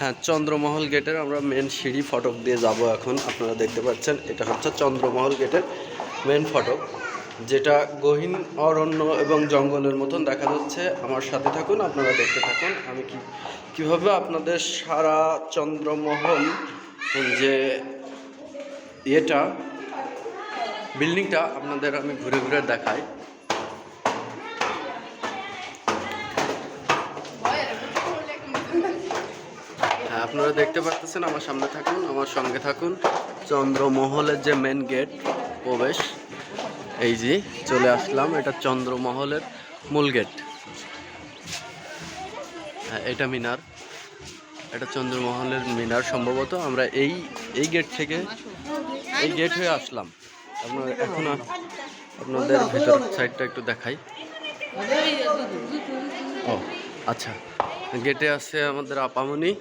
হ্যাঁ, চন্দ্রমহল গেটের আমরা মেন সিঁড়ি ফটক দিয়ে যাব এখন। আপনারা দেখতে পাচ্ছেন এটা হচ্ছে চন্দ্রমহল গেটের মেন ফটক, যেটা গহীন অরণ্য এবং জঙ্গলের মতন দেখা যাচ্ছে। আমার সাথে থাকুন, আপনারা দেখতে থাকুন আমি কীভাবে আপনাদের সারা চন্দ্রমহল যে এটা বিল্ডিংটা আপনাদের আমি ঘুরে ঘুরে দেখাই। হ্যাঁ, আপনারা দেখতে পাচ্ছেন, আমার সামনে থাকুন, আমার সঙ্গে থাকুন। চন্দ্রমহলের যে মেন গেট প্রবেশ, এই যে চলে আসলাম, এটা চন্দ্রমহলের মূল গেট। হ্যাঁ, এটা মিনার, এটা চন্দ্রমহলের মিনার সম্ভবত। আমরা এই গেট থেকে এই গেট হয়ে আসলাম। আপনারা এখন আপনাদের ভেতর সাইডটা একটু দেখাই। ও আচ্ছা, গেটে আছে আমাদের আপামনি,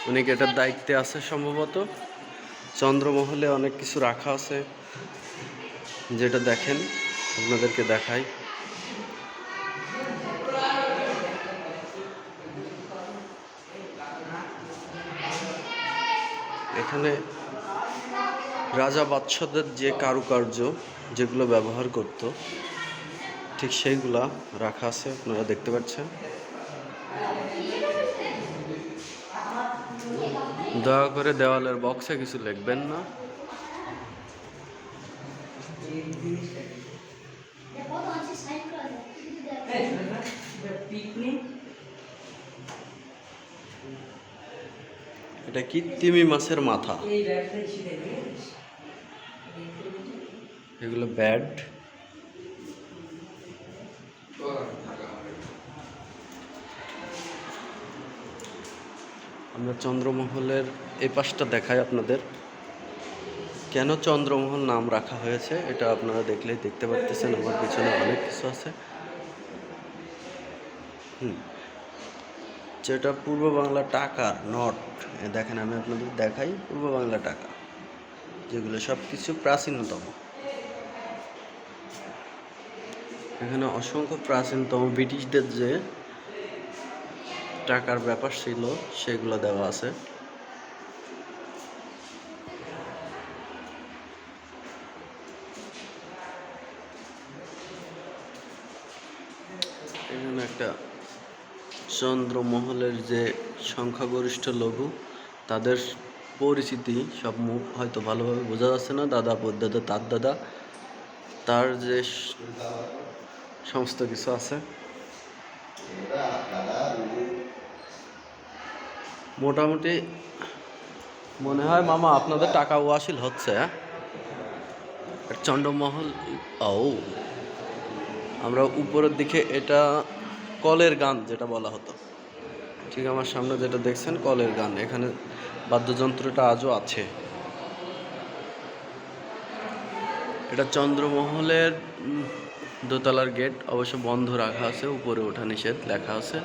উনি গেটের দায়িত্বে আছে সম্ভবত। চন্দ্রমহলে অনেক কিছু রাখা আছে, যেটা দেখেন আপনাদেরকে দেখাই। এখানে রাজা বাদশাদের যে কারুকার্য যেগুলো ব্যবহার করত, ঠিক সেইগুলা রাখা আছে, আপনারা দেখতে পাচ্ছেন। দয়া করে দেওয়ালের বক্সে কিছু লিখবেন না। এটা কি? তিমি মাছের মাথা। এগুলো ব্যাড। আমরা চন্দ্রমহলের এই পাশটা দেখাই আপনাদের। কেন চন্দ্রমহল নাম রাখা হয়েছে এটা আপনারা দেখলেই দেখতে পারতেছেন। আমার পিছনে অনেক কিছু আছে। যেটা পূর্ব বাংলা টাকার নোট, দেখেন আমি আপনাদের দেখাই। পূর্ব বাংলা টাকা যেগুলো সব কিছু প্রাচীনতম, এখানে অসংখ্য প্রাচীনতম ব্রিটিশদের যে টাকার ব্যাপার ছিল সেগুলো দেওয়া আছে। এখানে একটা চন্দ্রমহলের যে সংখ্যাগরিষ্ঠ লঘু, তাদের পরিচিতি সব মুখ হয়তো ভালোভাবে বোঝা যাচ্ছে না। দাদা, পরদাদা, তার দাদা, তার যে সমস্ত কিছু আছে। মোটামুটি মনে হয় মামা আপনাদের টাকা ওয়াসিল হচ্ছে। চন্দ্রমহল। ও, আমরা উপরের দিকে, এটা কলের গান যেটা বলা হতো, ঠিক আমার সামনে যেটা দেখছেন কলের গান। এখানে বাদ্যযন্ত্রটা আজও আছে। এটা চন্দ্রমহলের দোতলার গেট, অবশ্য বন্ধ রাখা আছে, উপরে ওঠা নিষেধ লেখা আছে।